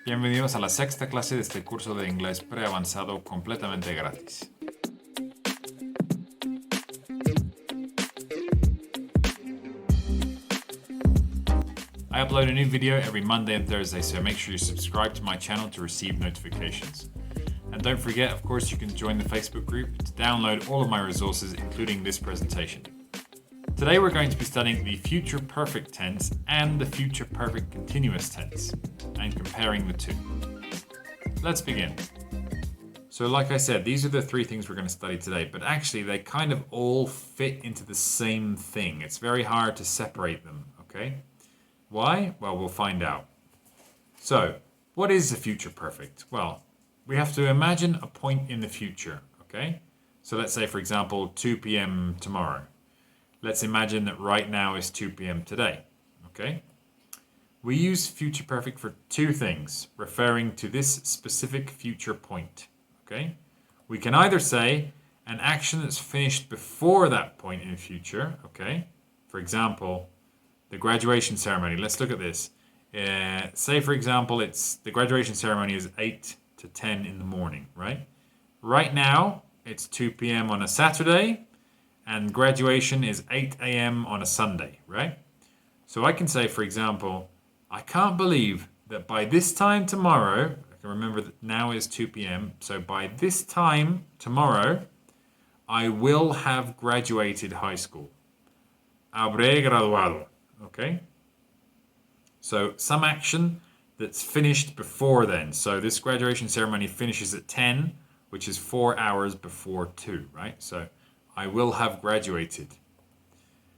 Bienvenidos a la sexta clase de este curso de inglés pre-avanzado completamente gratis. I upload a new video every Monday and Thursday, so make sure you subscribe to my channel to receive notifications. And don't forget, of course, you can join the Facebook group to download all of my resources, including this presentation. Today we're going to be studying the future perfect tense and the future perfect continuous tense, and comparing the two. Let's begin. So like I said, these are the three things we're going to study today, but actually they kind of all fit into the same thing. It's very hard to separate them, okay? Why? Well, we'll find out. So, what is the future perfect? Well, we have to imagine a point in the future, okay? So let's say, for example, 2 p.m. tomorrow. Let's imagine that right now is 2 p.m. today, okay? We use future perfect for two things, referring to this specific future point, okay? We can either say an action that's finished before that point in the future, okay? For example, the graduation ceremony. Let's look at this. Say, for example, the graduation ceremony is 8 to 10 in the morning, right? Right now, it's 2 p.m. on a Saturday, and graduation is 8 a.m. on a Sunday, right? So I can say, for example, I can't believe that by this time tomorrow, I can remember that now is 2 p.m., so by this time tomorrow, I will have graduated high school. Habré graduado, okay? So some action that's finished before then. So this graduation ceremony finishes at 10, which is 4 hours before 2, right? So I will have graduated.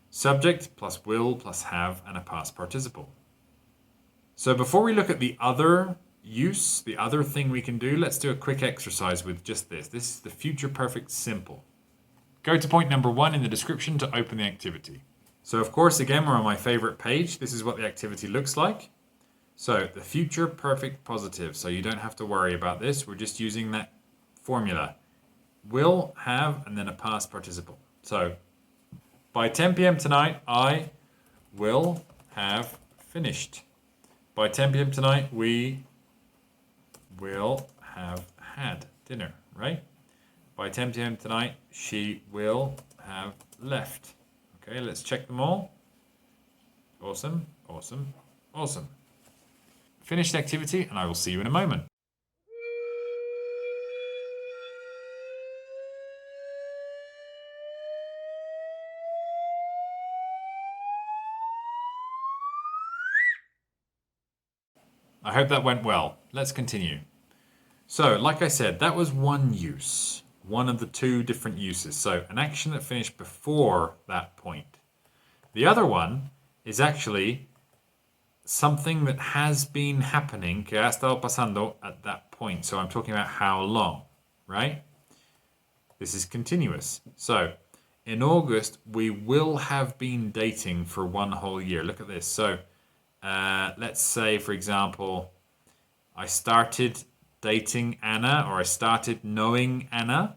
Subject plus will plus have and a past participle. So before we look at the other use, the other thing we can do, let's do a quick exercise with just this. This is the future perfect simple. Go to point number 1 in the description to open the activity. So of course, again, we're on my favorite page. This is what the activity looks like. So the future perfect positive. So you don't have to worry about this. We're just using that formula. Will, have, and then a past participle. So by 10 p.m. tonight, I will have finished. By 10 p.m. tonight, we will have had dinner, right? By 10 p.m. tonight, she will have left. Okay, let's check them all. Awesome, awesome, awesome. Finished activity, and I will see you in a moment. I hope that went well. Let's continue. So, like I said, that was one use. One of the two different uses. So, an action that finished before that point. The other one is actually something that has been happening, que ha estado pasando at that point. So, I'm talking about how long, right? This is continuous. So, in August, we will have been dating for 1 whole year. Look at this. So, let's say, for example, I started dating Anna, or I started knowing Anna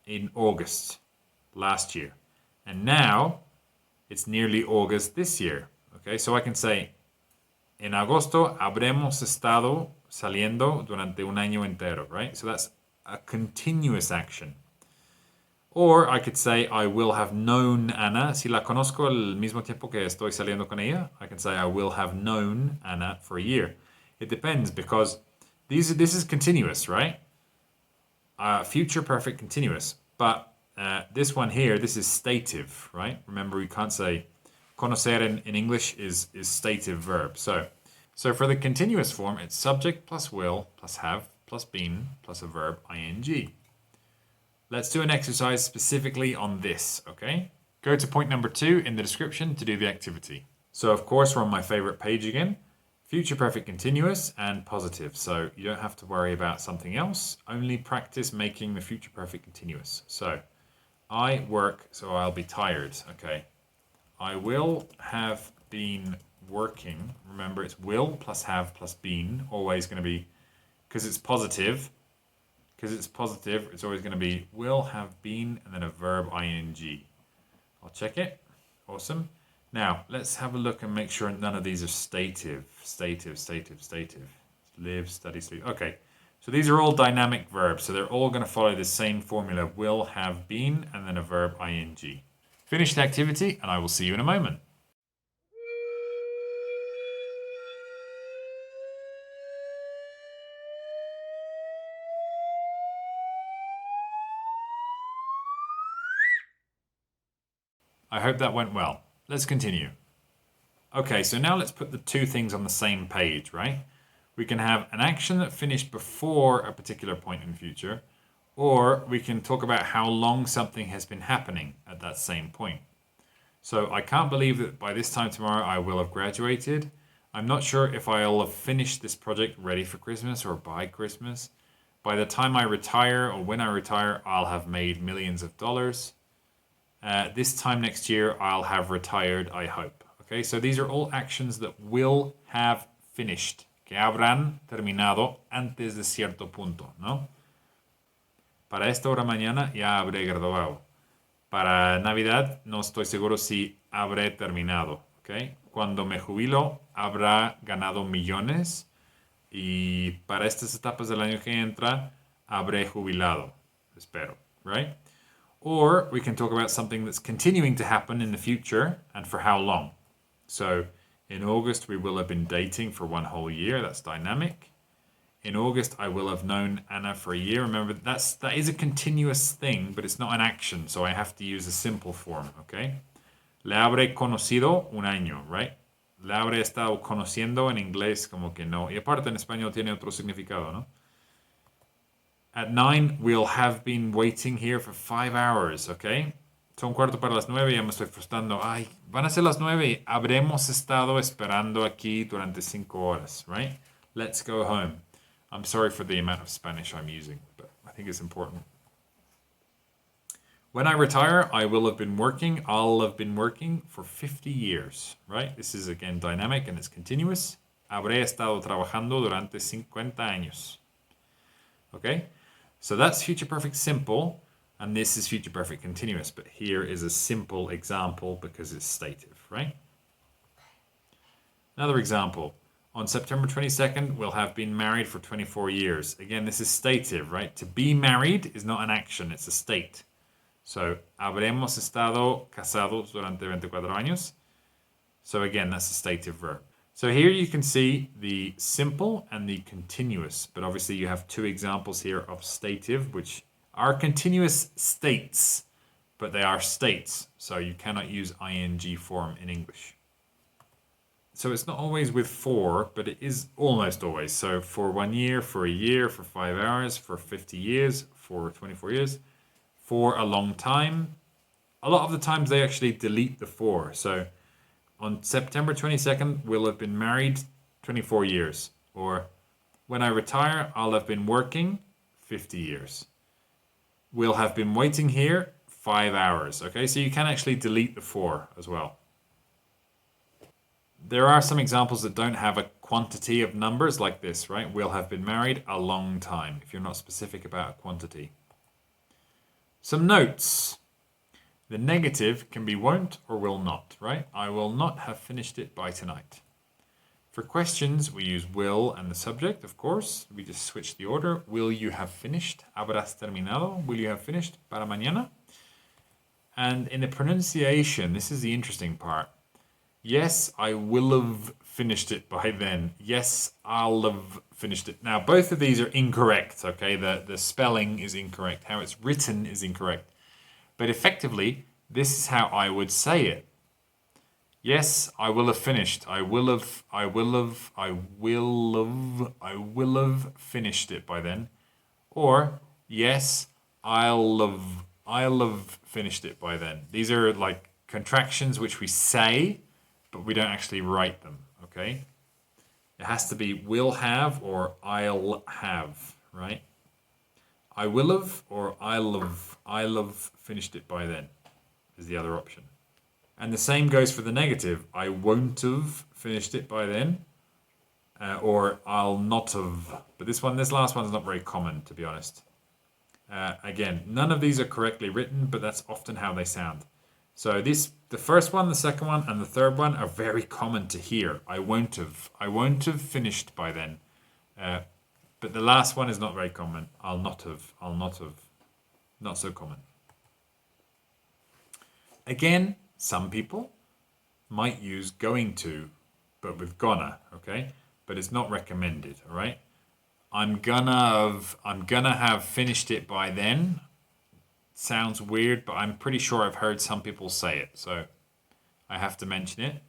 in August last year. And now it's nearly August this year. Okay, so I can say, en agosto habremos estado saliendo durante un año entero, right? So that's a continuous action. Or I could say, I will have known Anna. Si la conozco al mismo tiempo que estoy saliendo con ella, I can say, I will have known Anna for a year. It depends, because this is continuous, right? Future perfect continuous. But this one here, this is stative, right? Remember, we can't say conocer in English is stative verb. So for the continuous form, it's subject plus will plus have plus been plus a verb ing. Let's do an exercise specifically on this, okay? Go to point number 2 in the description to do the activity. So of course, we're on my favorite page again. Future perfect continuous and positive. So you don't have to worry about something else. Only practice making the future perfect continuous. So I work, so I'll be tired, okay? I will have been working. Remember, it's will plus have plus been. Always going to be, because it's positive, it's always going to be will have been and then a verb ing. I'll check it. Awesome. Now, let's have a look and make sure none of these are stative. live, study, sleep. Okay, so these are all dynamic verbs, so they're all going to follow the same formula: will, have, been, and then a verb ing. Finish the activity, and I will see you in a moment. I hope that went well. Let's continue. Okay, so now let's put the two things on the same page, right? We can have an action that finished before a particular point in the future, or we can talk about how long something has been happening at that same point. So I can't believe that by this time tomorrow I will have graduated. I'm not sure if I'll have finished this project ready for Christmas or by Christmas. By the time I retire or when I retire, I'll have made millions of dollars. This time next year, I'll have retired, I hope. Okay, so these are all actions that will have finished, que habrán terminado antes de cierto punto, ¿no? Para esta hora mañana ya habré graduado. Para Navidad no estoy seguro si habré terminado, ¿ok? Cuando me jubilo habrá ganado millones y para estas etapas del año que entra habré jubilado, espero, right? Or we can talk about something that's continuing to happen in the future and for how long. So in August, we will have been dating for 1 whole year. That's dynamic. In August, I will have known Anna for a year. Remember, that is a continuous thing, but it's not an action. So I have to use a simple form, okay? Le habré conocido 1 año, right? Le habré estado conociendo en inglés como que no. Y aparte en español tiene otro significado, ¿no? At 9, we'll have been waiting here for 5 hours, okay? Son 8:45, ya me estoy frustrando. Ay, van a ser las 9 y habremos estado esperando aquí durante 5 horas, right? Let's go home. I'm sorry for the amount of Spanish I'm using, but I think it's important. When I retire, I'll have been working for 50 years, right? This is again dynamic and it's continuous. Habré estado trabajando durante 50 años. Okay? So that's future perfect simple, and this is future perfect continuous, but here is a simple example because it's stative, right? Another example. On September 22nd, we'll have been married for 24 years. Again, this is stative, right? To be married is not an action, it's a state. So, habremos estado casados durante 24 años. So again, that's a stative verb. So here you can see the simple and the continuous, but obviously you have two examples here of stative, which are continuous states, but they are states, so you cannot use ing form in English. So it's not always with for, but it is almost always. So for 1 year, for a year, for 5 hours, for 50 years, for 24 years, for a long time. A lot of the times they actually delete the for. So on September 22nd, we'll have been married 24 years. Or when I retire, I'll have been working 50 years. We'll have been waiting here 5 hours. Okay, so you can actually delete the for as well. There are some examples that don't have a quantity of numbers like this, right? We'll have been married a long time, if you're not specific about a quantity. Some notes. The negative can be won't or will not, right? I will not have finished it by tonight. For questions, we use will and the subject, of course. We just switch the order. Will you have finished? Habrás terminado? Will you have finished? Para mañana? And in the pronunciation, this is the interesting part. Yes, I will have finished it by then. Yes, I'll have finished it. Now, both of these are incorrect, okay? The spelling is incorrect. How it's written is incorrect. But effectively, this is how I would say it. Yes, I will have finished. I will have finished it by then. Or, yes, I'll have finished it by then. These are like contractions which we say, but we don't actually write them, okay? It has to be will have or I'll have, right? I will have or I'll have finished it by then is the other option. And the same goes for the negative. I won't have finished it by then, or I'll not have. But this last one is not very common, to be honest. Again, none of these are correctly written, but that's often how they sound. So the first one, the second one, and the third one are very common to hear. I won't have finished by then. But the last one is not very common. I'll not have, not so common. Again, some people might use going to, but with gonna, okay? But it's not recommended, all right? I'm gonna have finished it by then. Sounds weird, but I'm pretty sure I've heard some people say it, so I have to mention it.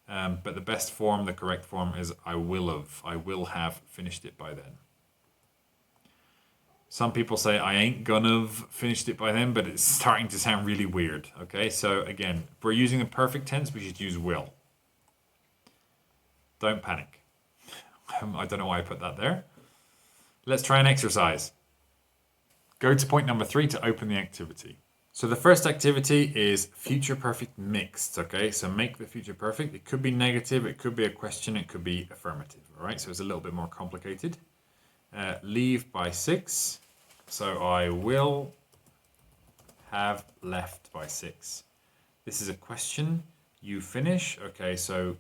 But the best form, the correct form is I will have finished it by then. Some people say I ain't gonna have finished it by then, but it's starting to sound really weird, okay? So again, if we're using the perfect tense, we should use will. Don't panic. I don't know why I put that there. Let's try an exercise. Go to point number 3 to open the activity. So the first activity is future perfect mixed, okay? So make the future perfect. It could be negative, it could be a question, it could be affirmative, all right? So it's a little bit more complicated. Leave by 6. So I will have left by 6. This is a question. You finish. Okay, so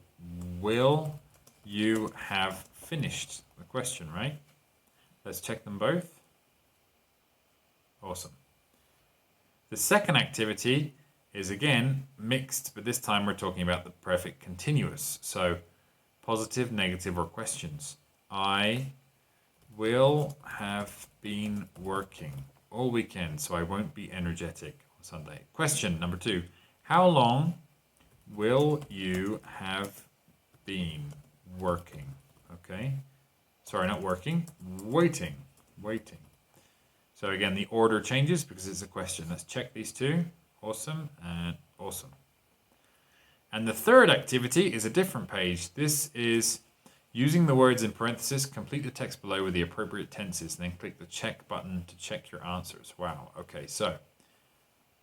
will you have finished the question, right? Let's check them both. Awesome. The second activity is again mixed, but this time we're talking about the perfect continuous. So positive, negative, or questions. I will have been working all weekend, so I won't be energetic on Sunday. Question number 2. How long will you have been working? Okay. Sorry, not working. Waiting. So again, the order changes because it's a question. Let's check these two. Awesome and awesome. And the third activity is a different page. This is using the words in parentheses, complete the text below with the appropriate tenses, and then click the check button to check your answers. Wow. Okay, so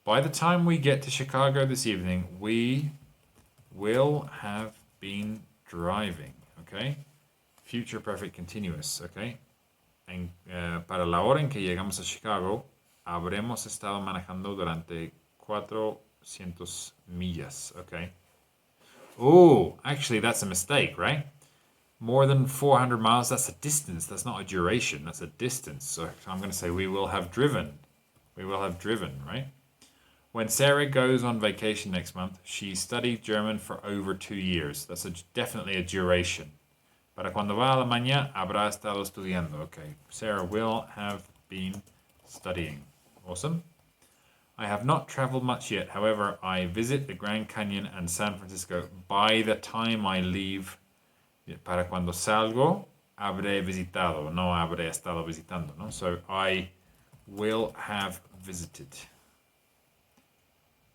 by the time we get to Chicago this evening, we will have been driving. Okay. Future perfect continuous. Okay. Para la hora en que llegamos a Chicago, habremos estado manejando durante 400 millas. Okay. Oh, actually, that's a mistake, right? More than 400 miles, that's a distance. That's not a duration. That's a distance. So I'm going to say we will have driven. We will have driven, right? When Sarah goes on vacation next month, she studied German for over 2 years. That's definitely a duration. Para cuando va a Alemania, habrá estado estudiando. Okay, Sarah will have been studying. Awesome. I have not traveled much yet. However, I visit the Grand Canyon and San Francisco by the time I leave. Para cuando salgo, habré visitado. No habré estado visitando, no? So I will have visited.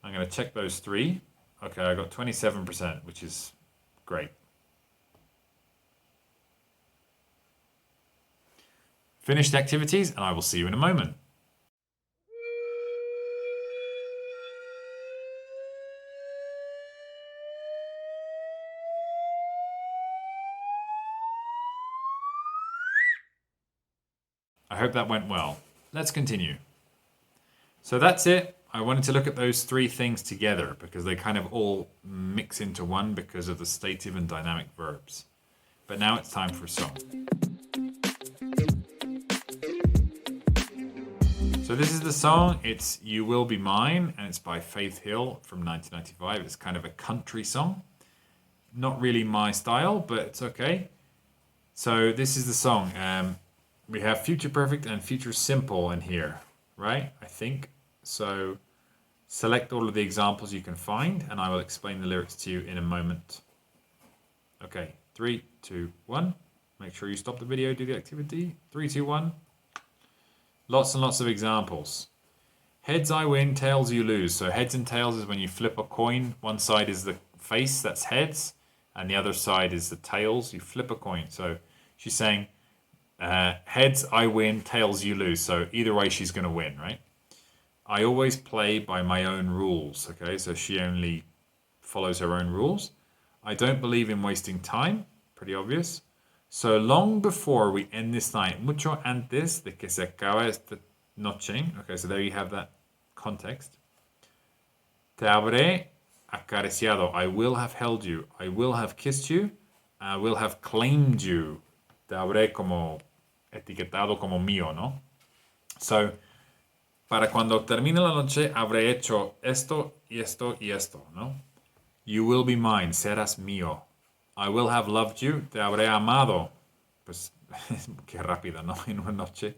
I'm going to check those 3. Okay, I got 27%, which is great. Finished activities, and I will see you in a moment. I hope that went well. Let's continue. So that's it. I wanted to look at those 3 things together because they kind of all mix into one because of the stative and dynamic verbs. But now it's time for a song. So this is the song. It's You Will Be Mine, and it's by Faith Hill from 1995. It's kind of a country song. Not really my style, but it's okay. So this is the song. We have future perfect and future simple in here, right? I think. So select all of the examples you can find, and I will explain the lyrics to you in a moment. Okay, 3, 2, 1. Make sure you stop the video, do the activity. 3, 2, 1. Lots and lots of examples. Heads I win, tails you lose. So heads and tails is when you flip a coin. One side is the face, that's heads, and the other side is the tails. You flip a coin. So she's saying, heads I win, tails you lose. So either way she's going to win, right? I always play by my own rules, okay? So she only follows her own rules. I don't believe in wasting time. Pretty obvious. So long before we end this night, mucho antes de que se acabe esta noche. Okay, so there you have that context. Te habré acariciado. I will have held you. I will have kissed you. I will have claimed you. Te te habré como etiquetado como mío, ¿no? So, para cuando termine la noche habré hecho esto y esto y esto, ¿no? You will be mine, serás mío. I will have loved you, te habré amado. Pues, qué rápido, ¿no? En una noche.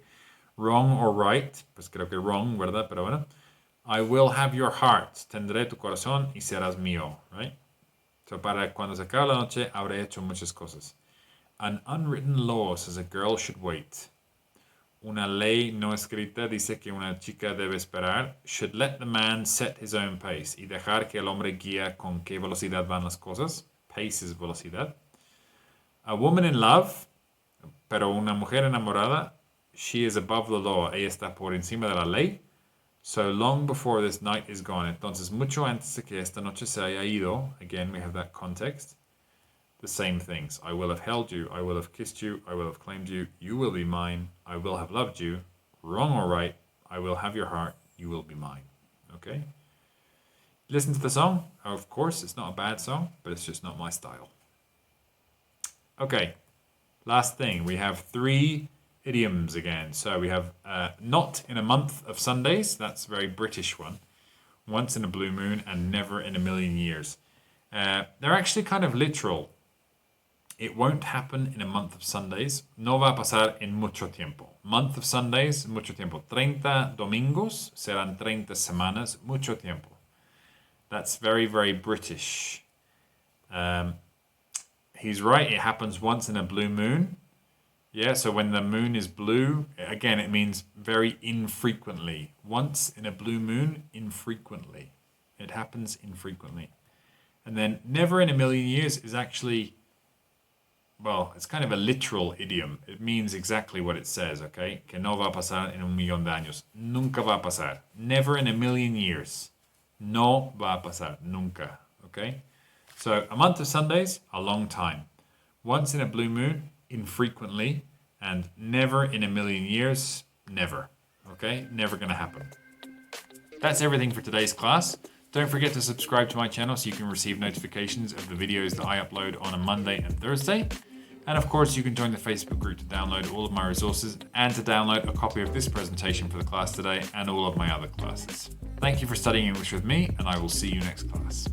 Wrong or right, pues creo que wrong, ¿verdad? Pero bueno. I will have your heart, tendré tu corazón y serás mío, right? So, para cuando se acabe la noche habré hecho muchas cosas. An unwritten law says a girl should wait. Una ley no escrita dice que una chica debe esperar. Should let the man set his own pace. Y dejar que el hombre guía con qué velocidad van las cosas. Pace es velocidad. A woman in love, pero una mujer enamorada, she is above the law. Ella está por encima de la ley. So long before this night is gone. Entonces, mucho antes de que esta noche se haya ido, again, we have that context. The same things. I will have held you. I will have kissed you. I will have claimed you. You will be mine. I will have loved you. Wrong or right. I will have your heart. You will be mine. Okay? Listen to the song. Of course, it's not a bad song, but it's just not my style. Okay. Last thing. We have 3 idioms again. So we have not in a month of Sundays. That's a very British one. Once in a blue moon and never in a million years. They're actually kind of literal. It won't happen in a month of Sundays. No va a pasar en mucho tiempo. Month of Sundays, mucho tiempo. 30 domingos serán 30 semanas, mucho tiempo. That's very, very British. He's right. It happens once in a blue moon. Yeah, so when the moon is blue, again, it means very infrequently. Once in a blue moon, infrequently. It happens infrequently. And then never in a million years is actually, well, it's kind of a literal idiom. It means exactly what it says, okay? Que no va a pasar en un millón de años. Nunca va a pasar. Never in a million years. No va a pasar. Nunca, okay? So a month of Sundays, a long time. Once in a blue moon, infrequently. And never in a million years, never, okay? Never gonna happen. That's everything for today's class. Don't forget to subscribe to my channel so you can receive notifications of the videos that I upload on a Monday and Thursday. And of course, you can join the Facebook group to download all of my resources and to download a copy of this presentation for the class today and all of my other classes. Thank you for studying English with me, and I will see you next class.